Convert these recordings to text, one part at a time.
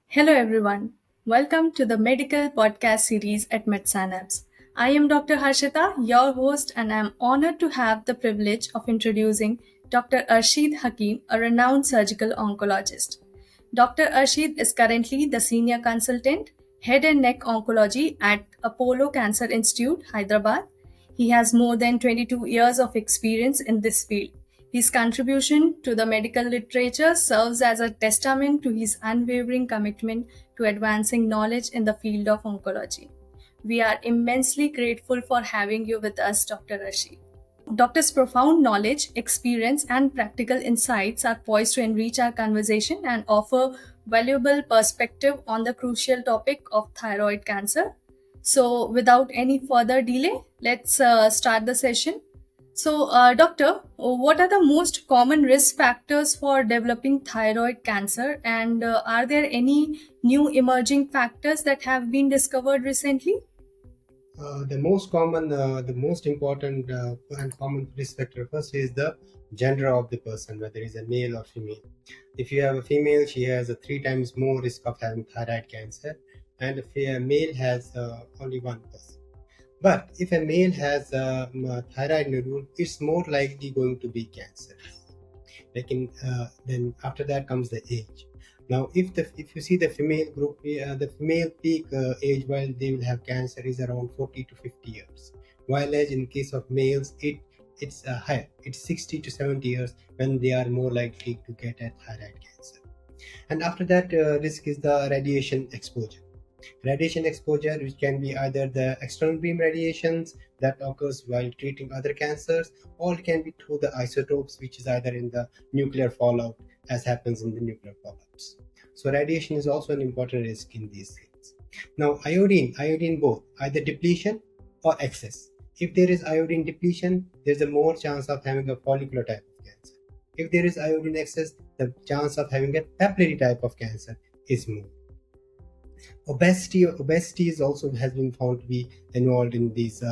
Hello, everyone. Welcome to the medical podcast series at MedSynapse. I am Dr. Harshita, your host, and I am honored to have the privilege of introducing Dr. Arsheed Hakeem, a renowned surgical oncologist. Dr. Arsheed is currently the senior consultant, head and neck oncology at Apollo Cancer Institute, Hyderabad. He has more than 22 years of experience in this field. His contribution to the medical literature serves as a testament to his unwavering commitment to advancing knowledge in the field of oncology. We are immensely grateful for having you with us, Dr. Rashid. Doctor's profound knowledge, experience, and practical insights are poised to enrich our conversation and offer valuable perspective on the crucial topic of thyroid cancer. So, without any further delay, let's start the session. So, doctor, what are the most common risk factors for developing thyroid cancer, and are there any new emerging factors that have been discovered recently? The most important and common risk factor first is the gender of the person, whether it's a male or female. If you have a female, she has a 3 times more risk of having thyroid cancer, and if a male has only 1%. But if a male has a thyroid nodule, it's more likely going to be cancer. Then after that comes the age. Now, if you see the female group, the female peak age while they will have cancer is around 40 to 50 years, while as in case of males, it's higher. It's 60 to 70 years when they are more likely to get a thyroid cancer. And after that, risk is the radiation exposure. Radiation exposure, which can be either the external beam radiations that occurs while treating other cancers, or it can be through the isotopes, which is either in the nuclear fallout, as happens in the nuclear fallouts. So radiation is also an important risk in these things. Now, iodine both, either depletion or excess. If there is iodine depletion, there's a more chance of having a follicular type of cancer. If there is iodine excess, the chance of having a papillary type of cancer is more. Obesity is also has been found to be involved in these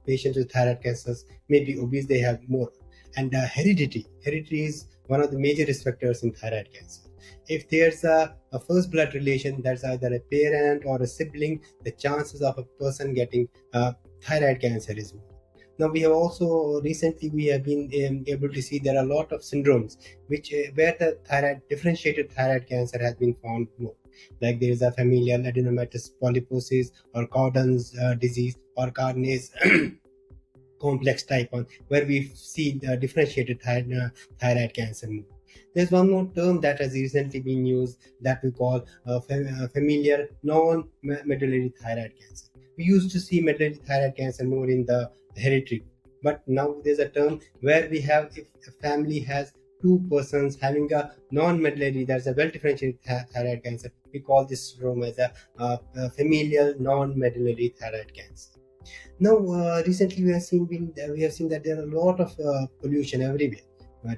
patients with thyroid cancers. Maybe obese, they have more. And heredity is one of the major risk factors in thyroid cancer. If there's a first blood relation, that's either a parent or a sibling, the chances of a person getting thyroid cancer is more. Now, we have also recently we have been able to see there are a lot of syndromes which where the differentiated thyroid cancer has been found more. Like there is a familial adenomatous polyposis or Cordon's disease or Carney's complex type 1, where we see the differentiated thyroid cancer more. There's one more term that has recently been used that we call familial non-medullary thyroid cancer. We used to see medullary thyroid cancer more in the hereditary, but now there's a term where we have, if a family has two persons having a non-medullary, that's a well-differentiated thyroid cancer, we call this syndrome as a familial non-medullary thyroid cancer. Now, recently we have seen that there are a lot of pollution everywhere.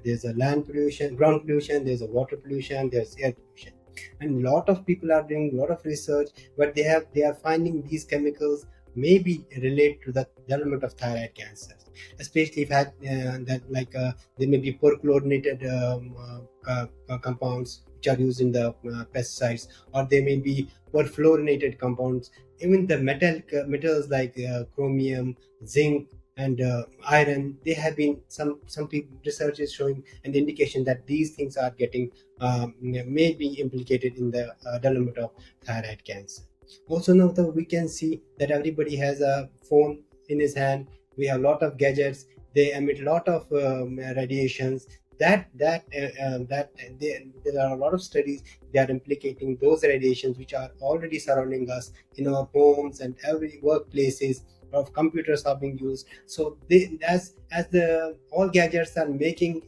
There's a land pollution, ground pollution, there's a water pollution, there's air pollution, and a lot of people are doing a lot of research, but they are finding these chemicals maybe relate to the development of thyroid cancer, especially if there may be perchlorinated compounds which are used in the pesticides, or they may be perfluorinated compounds. Even the metals like chromium, zinc, and iron, they have been some people research is showing an indication that these things are getting may be implicated in the development of thyroid cancer. Also, now that we can see that everybody has a phone in his hand, we have a lot of gadgets, they emit a lot of radiations. There are a lot of studies that are implicating those radiations which are already surrounding us in our homes and every workplaces. Of computers are being used, so as the all gadgets are making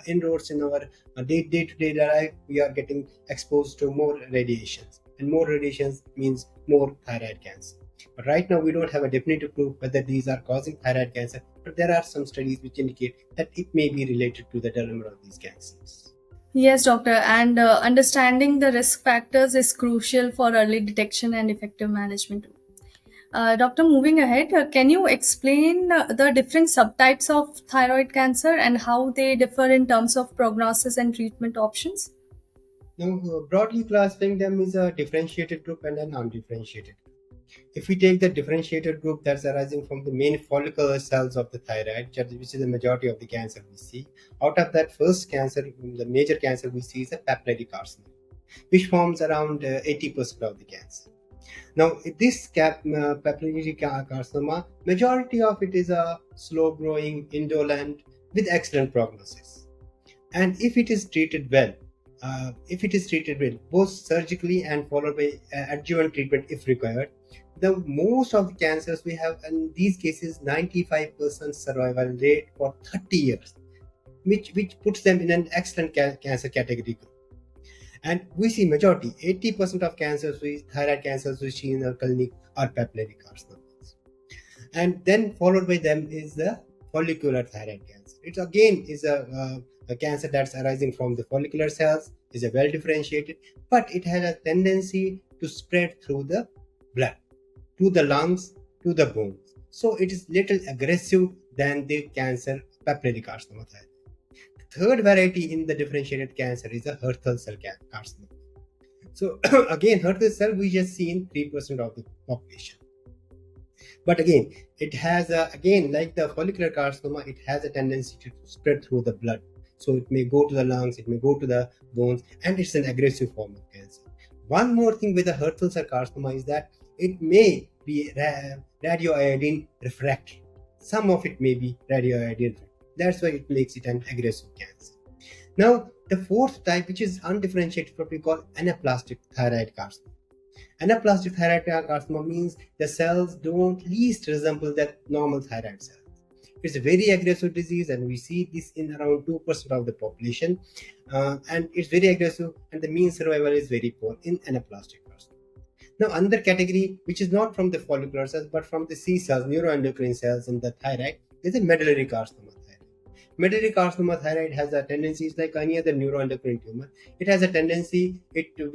inroads in our day-to-day life, we are getting exposed to more radiations, and more radiations means more thyroid cancer. But right now we don't have a definitive proof whether these are causing thyroid cancer, but there are some studies which indicate that it may be related to the development of these cancers. Yes, doctor, and understanding the risk factors is crucial for early detection and effective management. Doctor, moving ahead, can you explain the different subtypes of thyroid cancer and how they differ in terms of prognosis and treatment options? Now, broadly classifying them is a differentiated group and an undifferentiated group. If we take the differentiated group that's arising from the main follicular cells of the thyroid, which is the majority of the cancer we see, out of that first cancer, the major cancer we see is a papillary carcinoma, which forms around 80% of the cancer. Now, this papillary carcinoma, majority of it is a slow-growing, indolent, with excellent prognosis. And if it is treated well, both surgically and followed by adjuvant treatment if required, the most of the cancers we have in these cases 95% survival rate for 30 years, which puts them in an excellent cancer category group. And we see majority, 80% of cancers, thyroid cancers we see in our clinic are papillary carcinomas. And then followed by them is the follicular thyroid cancer. It again is a cancer that's arising from the follicular cells, is a well differentiated, but it has a tendency to spread through the blood, to the lungs, to the bones. So it is little aggressive than the cancer papillary carcinoma thyroid. Third variety in the differentiated cancer is a Hurther cell carcinoma. So again, Hurther cell we just see in 3% of the population. But again, it has again like the follicular carcinoma, it has a tendency to spread through the blood. So it may go to the lungs, it may go to the bones, and it's an aggressive form of cancer. One more thing with the Hurther cell carcinoma is that it may be radioiodine refractory. Some of it may be radioiodine. That's why it makes it an aggressive cancer. Now, the fourth type, which is undifferentiated, what we call anaplastic thyroid carcinoma. Anaplastic thyroid carcinoma means the cells don't least resemble the normal thyroid cells. It's a very aggressive disease, and we see this in around 2% of the population. And it's very aggressive, and the mean survival is very poor in anaplastic carcinoma. Now, another category, which is not from the follicular cells, but from the C cells, neuroendocrine cells in the thyroid, is a medullary carcinoma. Medullary carcinoma thyroid has a tendency, it's like any other neuroendocrine tumor. It has a tendency, it will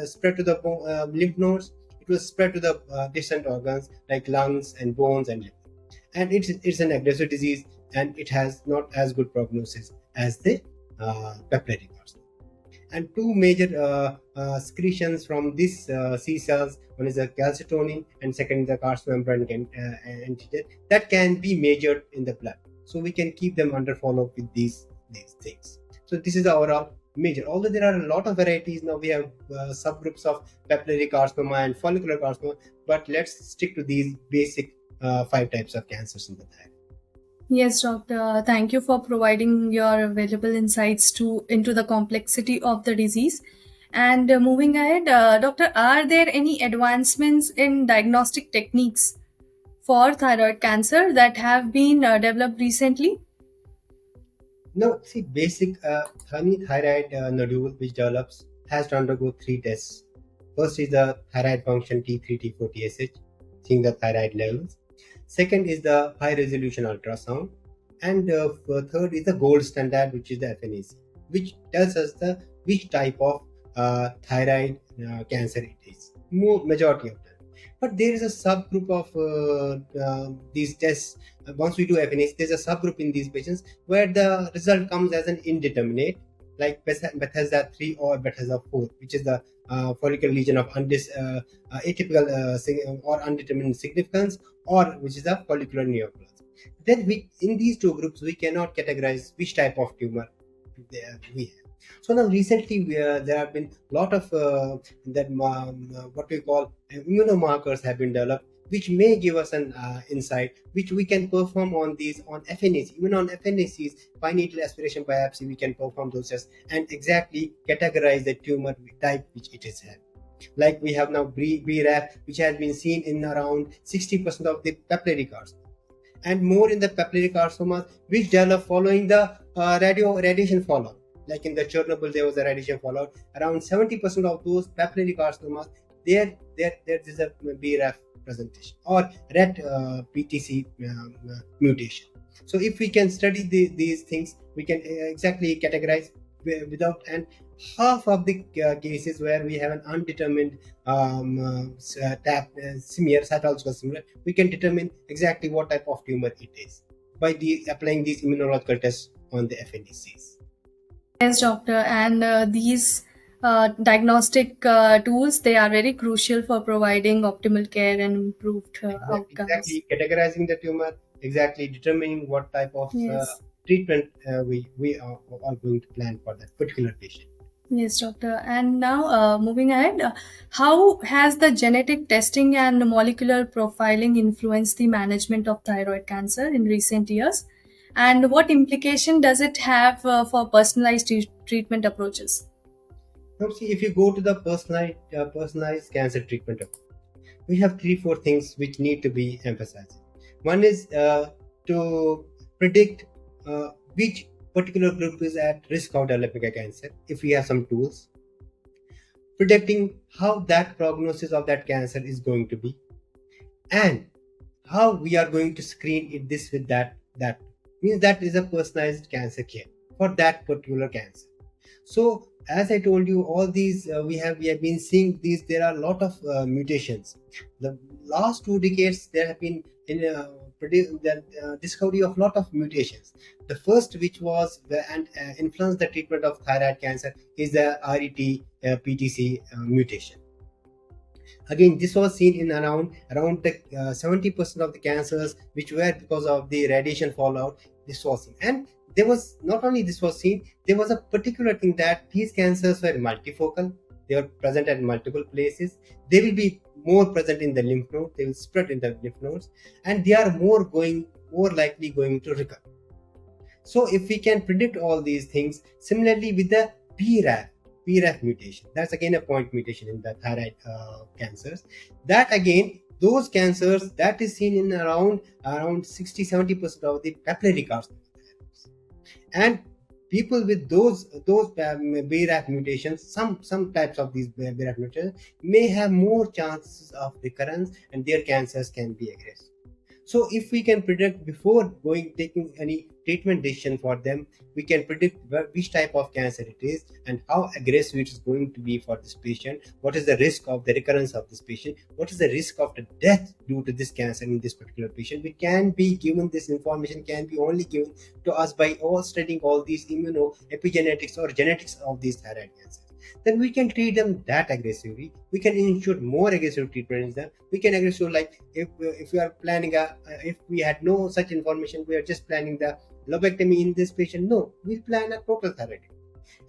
spread to the lymph nodes. It will spread to the distant organs like lungs and bones and liver. And it's an aggressive disease, and it has not as good prognosis as the papillary carcinoma. And two major secretions from these C cells, one is a calcitonin and second is the carcinomembran antigen that can be measured in the blood. So we can keep them under follow with these things. So this is the overall major. Although there are a lot of varieties, now we have subgroups of papillary carcinoma and follicular carcinoma, but let's stick to these basic 5 types of cancers in the thyroid. Yes, doctor. Thank you for providing your valuable insights into the complexity of the disease. And moving ahead, doctor, are there any advancements in diagnostic techniques for thyroid cancer that have been developed recently? Now, see, basic honey thyroid nodule which develops has to undergo 3 tests. First is the thyroid function T3, T4, TSH, seeing the thyroid levels. Second is the high resolution ultrasound, and third is the gold standard, which is the FNAC, which tells us the which type of thyroid cancer it is. Majority of them. But there is a subgroup of these tests. Once we do FNAC, there's a subgroup in these patients where the result comes as an indeterminate, like Bethesda 3 or Bethesda 4, which is the follicular lesion of atypical or undetermined significance, or which is a follicular neoplasm. Then in these two groups, we cannot categorize which type of tumor we have. So now recently there have been a lot of what we call immunomarkers have been developed, which may give us an insight, which we can perform on FNAC. Even on FNACs, fine needle aspiration biopsy, we can perform those tests and exactly categorize the tumor type which it is having. Like we have now BRAF, which has been seen in around 60% of the papillary carcinoma, and more in the papillary carcinomas which develop following the radiation fallout. Like in the Chernobyl, there was a radiation fallout. Around 70% of those papillary carcinomas, there is a BRAF presentation or RET PTC mutation. So if we can study these things, we can exactly categorize without, and half of the cases where we have an undetermined cytological similar, we can determine exactly what type of tumor it is by applying these immunological tests on the FNDCs. Yes, doctor. And these diagnostic tools, they are very crucial for providing optimal care and improved outcomes. Exactly categorizing the tumor, exactly determining what type of Yes. treatment we are going to plan for that particular patient. Yes, doctor. And now, moving ahead, how has the genetic testing and molecular profiling influenced the management of thyroid cancer in recent years? And what implication does it have for personalized treatment approaches? Now, see, if you go to the personalized cancer treatment, we have three, four things which need to be emphasized. One is to predict which particular group is at risk of developing a cancer. If we have some tools, predicting how that prognosis of that cancer is going to be, and how we are going to screen it this with that means that is a personalized cancer care for that particular cancer. So as I told you, all these we have been seeing these. There are a lot of mutations. The last 2 decades there have been in the discovery of lot of mutations. The first, which was and influenced the treatment of thyroid cancer, is the RET PTC mutation. Again, this was seen in around the 70% of the cancers which were because of the radiation fallout. This was seen, and there was not only this was seen. There was a particular thing that these cancers were multifocal. They were present at multiple places. They will be more present in the lymph node. They will spread in the lymph nodes, and they are more likely going to recur. So if we can predict all these things, similarly with the PRAF mutation, that's again a point mutation in the thyroid cancers. That again, those cancers that is seen in around 60-70% of the papillary carcinoma, and people with those BRAF mutations, some types of these BRAF mutations may have more chances of recurrence, and their cancers can be aggressive. So if we can predict before going taking any treatment decision for them, we can predict which type of cancer it is and how aggressive it is going to be for this patient. What is the risk of the recurrence of this patient? What is the risk of the death due to this cancer in this particular patient? We can be given this information can be only given to us by all studying all these immunoepigenetics or genetics of these thyroid cancers. Then we can treat them that aggressively. We can ensure more aggressive treatment in them. We can aggressive, like if we are planning if we had no such information, we are just planning the lobectomy in this patient. No, we'll plan a total therapy.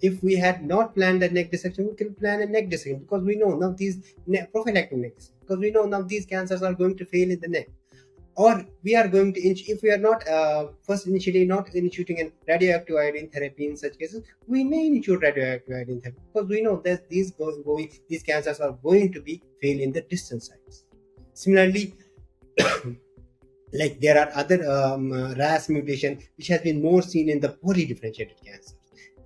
If we had not planned a neck dissection, we can plan a neck dissection, because we know none of these prophylactic neck dissection, because we know none of these cancers are going to fail in the neck. Or we are going to if we are not first initially not initiating a radioactive iodine therapy, in such cases we may initiate radioactive iodine therapy, because we know that these cancers are going to be fail in the distant sites. Similarly, like there are other RAS mutation which has been more seen in the polydifferentiated cancers.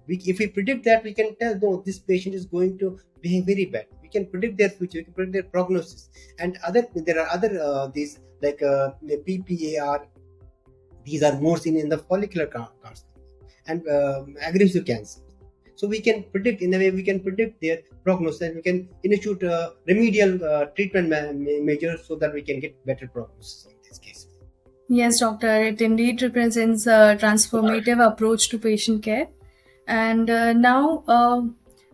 If we predict that, we can tell, no, this patient is going to behave very bad. We can predict their future, we can predict their prognosis. And there are other these like the PPAR. These are more seen in the follicular carcinoma and aggressive cancer. So we can predict, in a way we can predict their prognosis, and we can initiate remedial treatment measures so that we can get better prognosis in this case. Yes, doctor. It indeed represents a transformative approach to patient care. And now,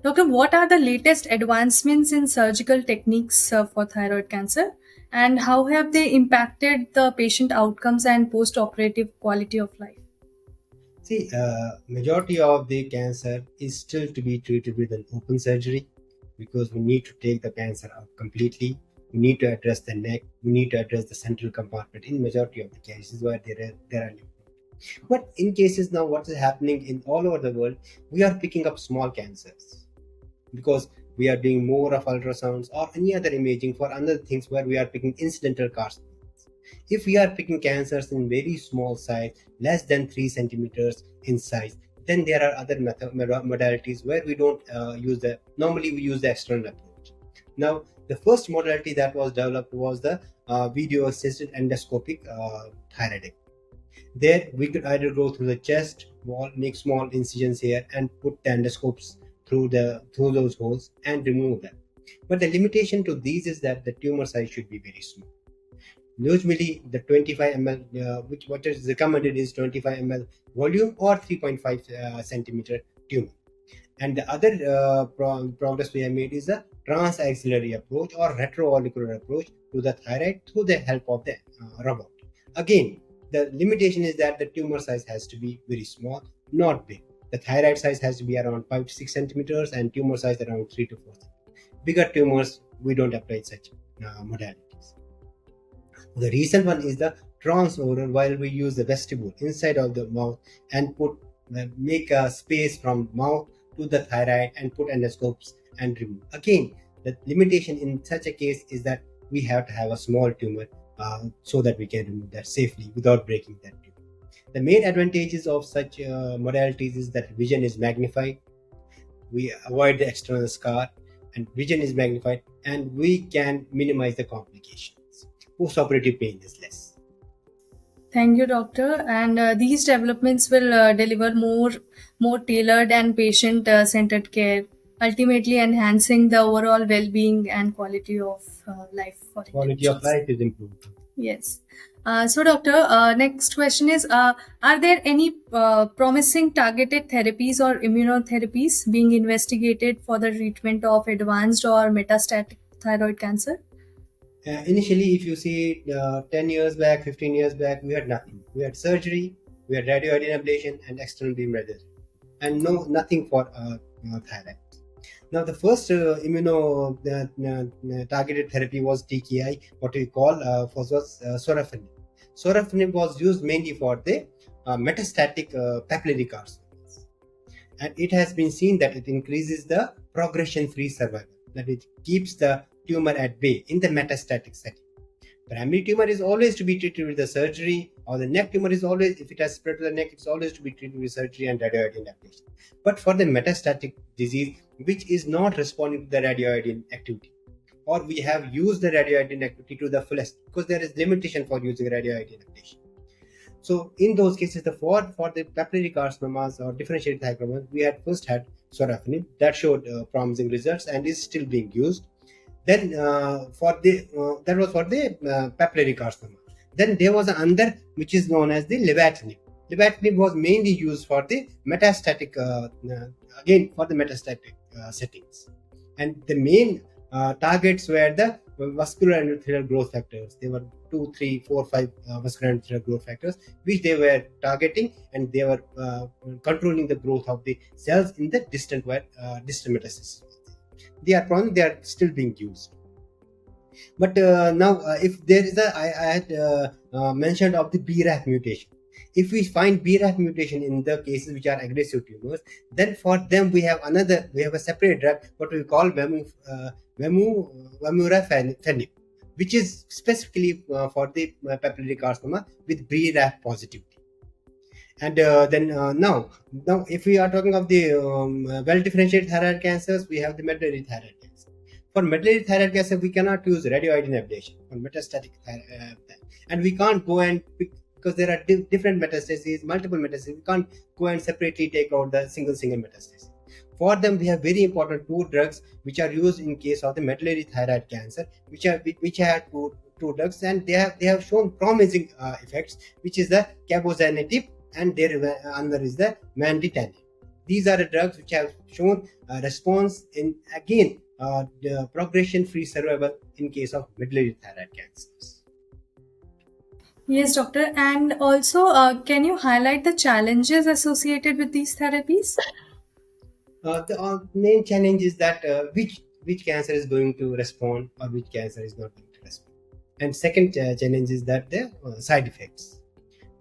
doctor, what are the latest advancements in surgical techniques for thyroid cancer? And how have they impacted the patient outcomes and post operative quality of life? See, majority of the cancer is still to be treated with an open surgery, because we need to take the cancer out completely. We need to address the neck. We need to address the central compartment in majority of the cases where there are lymph nodes. But in cases now, what is happening in all over the world, we are picking up small cancers, because we are doing more of ultrasounds or any other imaging for other things where we are picking incidental carcinomas. If we are picking cancers in very small size, less than 3 centimeters in size, then there are other modalities where we don't normally we use the external approach. Now, the first modality that was developed was the video assisted endoscopic thyroidectomy. There we could either go through the chest wall, make small incisions here, and put the endoscopes through those holes and remove them. But the limitation to these is that the tumor size should be very small. Usually, the 25 ml, which what is recommended is 25 ml volume or 3.5 centimeter tumor. And the other progress we have made is a transaxillary approach or retroauricular approach to the thyroid through the help of the robot. Again, the limitation is that the tumor size has to be very small, not big. The thyroid size has to be around 5 to 6 centimeters and tumor size around 3 to 4 centimeters. Bigger tumors, we don't apply such modalities. The recent one is the transoral, while we use the vestibule inside of the mouth and make a space from mouth to the thyroid and put endoscopes and remove. Again, the limitation in such a case is that we have to have a small tumor so that we can remove that safely without breaking that tumor. The main advantages of such modalities is that vision is magnified, we avoid the external scar, and vision is magnified, and we can minimize the complications. Post-operative pain is less. Thank you, doctor. And these developments will deliver more tailored and patient-centered care, ultimately enhancing the overall well-being and quality of life for Quality of individuals. life is improved. Yes. So, doctor, next question is: are there any promising targeted therapies or immunotherapies being investigated for the treatment of advanced or metastatic thyroid cancer? Initially, if you see 10 years back, 15 years back, we had nothing. We had surgery, we had radioactive ablation, and external beam radiation, and nothing for thyroid. Now, the first targeted therapy was TKI, what we call was sorafenib. Sorafenib was used mainly for the metastatic papillary carcinomas, and it has been seen that it increases the progression-free survival, that it keeps the tumor at bay in the metastatic setting. Primary tumor is always to be treated with the surgery, or the neck tumor is always, if it has spread to the neck, it's always to be treated with surgery and radioactive ablation. But for the metastatic disease, which is not responding to the radioactive activity, or we have used the radioactive activity to the fullest, because there is limitation for using radioactive ablation. So in those cases, for the papillary carcinomas or differentiated thyroid, we had first had sorafenib that showed promising results and is still being used. Then that was for the papillary carcinoma. Then there was another which is known as the lenvatinib. Lenvatinib was mainly used for the metastatic, again for the metastatic settings, and the main targets were the vascular endothelial growth factors. There were 2, 3, 4, 5 vascular endothelial growth factors which they were targeting, and they were controlling the growth of the cells in the distant metastasis. They are still being used. But now, if there is I had mentioned of the BRAF mutation. If we find BRAF mutation in the cases which are aggressive tumors, then for them we have a separate drug, what we call vemurafenib, which is specifically for the papillary carcinoma with BRAF positivity. And now, if we are talking of the well-differentiated thyroid cancers, we have the medullary thyroid cancer. For medullary thyroid cancer, we cannot use radioactive ablation for metastatic thyroid, and we can't go and because there are different metastases, multiple metastases. We can't go and separately take out the single metastasis. For them, we have very important two drugs which are used in case of the medullary thyroid cancer, which have two drugs, and they have shown promising effects, which is the cabozantinib and another is the manditanib. These are the drugs which have shown response in the progression-free survival in case of medullary thyroid cancers. Yes, doctor. And also, can you highlight the challenges associated with these therapies? The main challenge is that which cancer is going to respond or which cancer is not going to respond. And second challenge is that the side effects.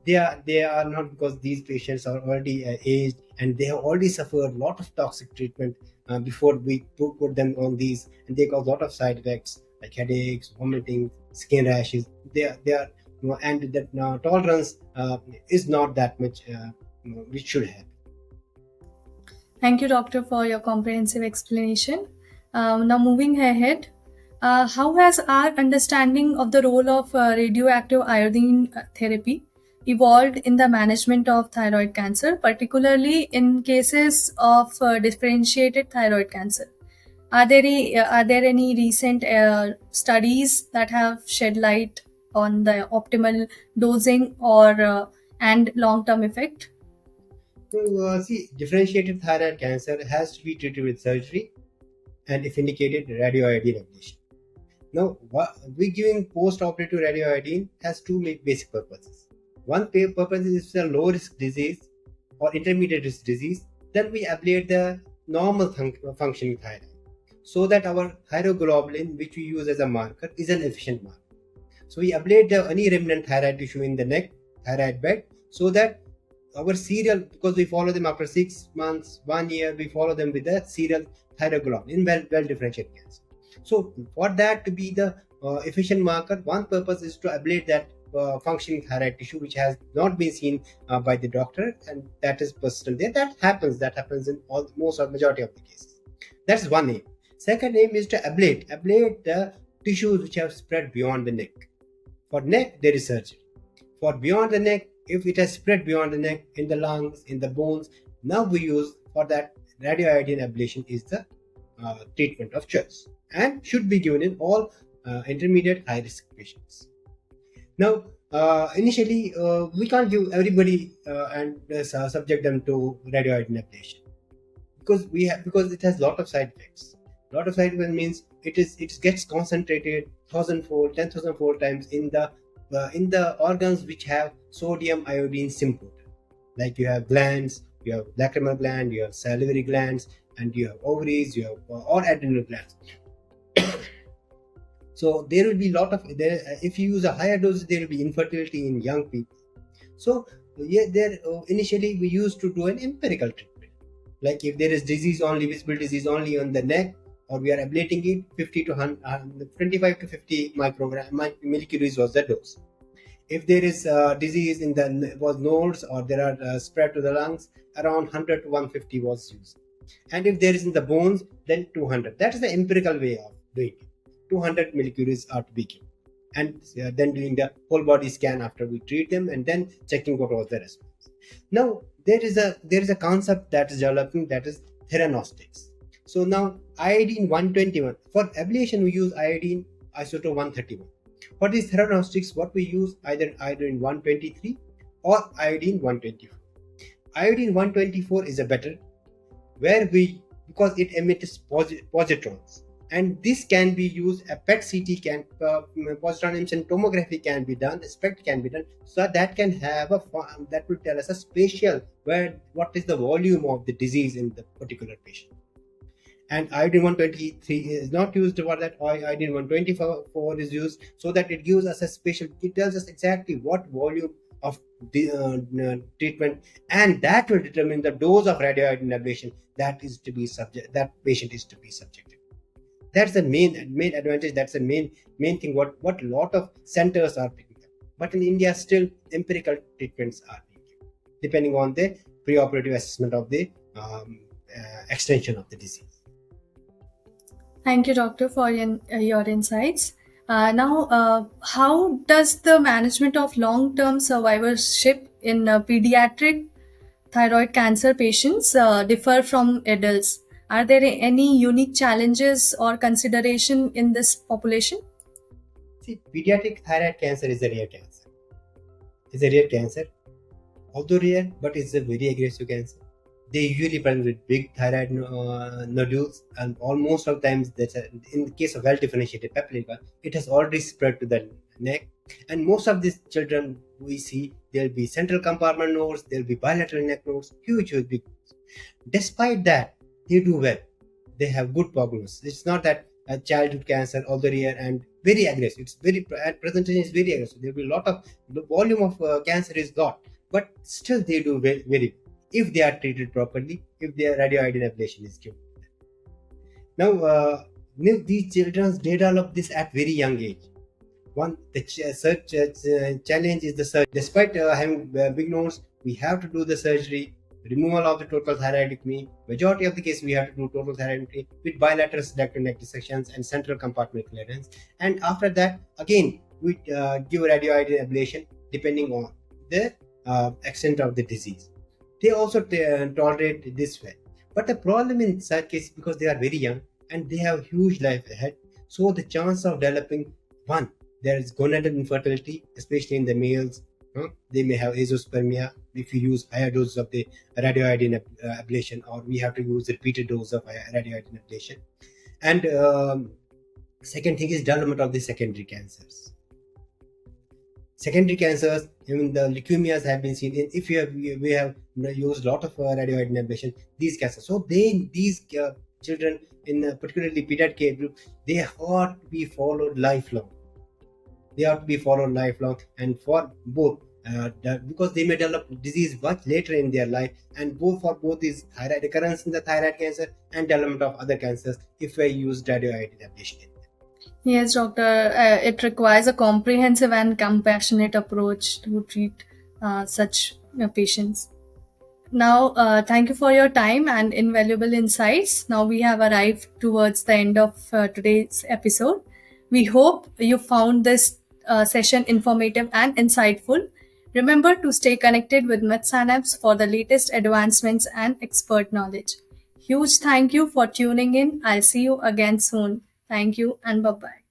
They are not, because these patients are already aged and they have already suffered a lot of toxic treatment before we put them on these, and they cause a lot of side effects like headaches, vomiting, skin rashes. They are and the tolerance is not that much which should have. Thank you, doctor, for your comprehensive explanation. Now, moving ahead, how has our understanding of the role of radioactive iodine therapy evolved in the management of thyroid cancer, particularly in cases of differentiated thyroid cancer? Are there any recent studies that have shed light on the optimal dosing or and long-term effect? See, differentiated thyroid cancer has to be treated with surgery and, if indicated, radioiodine ablation. Now, we giving post-operative radioiodine has two basic purposes. One purpose is a low-risk disease or intermediate risk disease. Then we ablate the normal functioning thyroid, so that our thyroglobulin, which we use as a marker, is an efficient marker. So we ablate the any remnant thyroid tissue in the neck, thyroid bed, so that our serial, because we follow them after 6 months, 1 year, we follow them with the serial thyroglobulin in well differentiated cancer. So for that to be the efficient marker, one purpose is to ablate that functioning thyroid tissue which has not been seen by the doctor, and that is persistent there. That happens in most or majority of the cases. That's one aim. Second aim is to ablate the tissues which have spread beyond the neck. For neck, there is surgery. For beyond the neck, if it has spread beyond the neck, in the lungs, in the bones, now we use for that radioiodine ablation is the treatment of choice and should be given in all intermediate high risk patients. Now, initially, we can't give everybody and subject them to radioiodine ablation because it has lot of side effects. Lot of side effects means it gets concentrated thousandfold, 10,000-fold times in the organs which have sodium iodine symptom. Like you have glands, you have lacrimal gland, you have salivary glands, and you have ovaries, you have or adrenal glands. So there will be lot of there. If you use a higher dose, there will be infertility in young people. So yeah, there initially we used to do an empirical treatment. Like if there is disease only, visible disease only on the neck, or we are ablating it, 50 to 25 to 50 millicuries was the dose. If there is disease in the nodes or there are spread to the lungs, around 100 to 150 was used. And if there is in the bones, then 200. That is the empirical way of doing it. 200 millicuries are to be given. And then doing the whole body scan after we treat them, and then checking what was the response. Now there is a concept that is developing, that is theranostics. So now iodine 121 for ablation, we use iodine isotope 131. For these theranostics, what we use either iodine 123 or iodine 124. Iodine 124 is a better, because it emits positrons, and this can be used. A PET CT can positron emission tomography can be done, SPECT can be done, so that can have that will tell us a spatial what is the volume of the disease in the particular patient. And iodine 123 is not used for that. Iodine 124 is used, so that it gives us a spatial, it tells us exactly what volume of the treatment, and that will determine the dose of radioiodine ablation that patient is to be subjected. That's the main advantage. That's the main thing what a lot of centers are picking up. But in India, still empirical treatments are being given, depending on the preoperative assessment of the extension of the disease. Thank you, doctor, for your insights. How does the management of long-term survivorship in pediatric thyroid cancer patients differ from adults? Are there any unique challenges or consideration in this population? See, pediatric thyroid cancer is a rare cancer. It's a rare cancer, although rare, but it's a very aggressive cancer. They usually present with big thyroid nodules, and almost all times in the case of well differentiated papillary, it has already spread to the neck. And most of these children we see, there'll be central compartment nodes, there'll be bilateral neck nodes, huge big nodes. Despite that, they do well. They have good prognosis. It's not that a childhood cancer, although rare and very aggressive. It's very at presentation is very aggressive. There'll be a lot of the volume of cancer is lot, but still they do very well if they are treated properly, if their radioiodine ablation is given. Now, these children develop this at very young age. Challenge is the surgery. Despite having big nodes, we have to do the surgery, removal of the total thyroidectomy. Majority of the case, we have to do total thyroidectomy with bilateral selective neck dissections and central compartment clearance. And after that, again, we give radioiodine ablation depending on the extent of the disease. They also tolerate this well. But the problem in such cases, because they are very young and they have huge life ahead, so the chance of developing there is gonadal infertility, especially in the males, They may have azoospermia if you use higher doses of the radioiodine ablation, or we have to use repeated dose of radioiodine ablation. And second thing is development of the secondary cancers. Secondary cancers, even the leukemias have been seen in, if you have we have used a lot of radioiodine ablation, these cancers. So these children in particularly pediatric care group, they ought to be followed lifelong. They have to be followed lifelong, and for both because they may develop disease much later in their life, and both for both these thyroid recurrence in the thyroid cancer and development of other cancers if we use radioiodine ablation. Yes, doctor. It requires a comprehensive and compassionate approach to treat such patients. Now, thank you for your time and invaluable insights. Now we have arrived towards the end of today's episode. We hope you found this session informative and insightful. Remember to stay connected with MedSynapse for the latest advancements and expert knowledge. Huge thank you for tuning in. I'll see you again soon. Thank you and bye bye.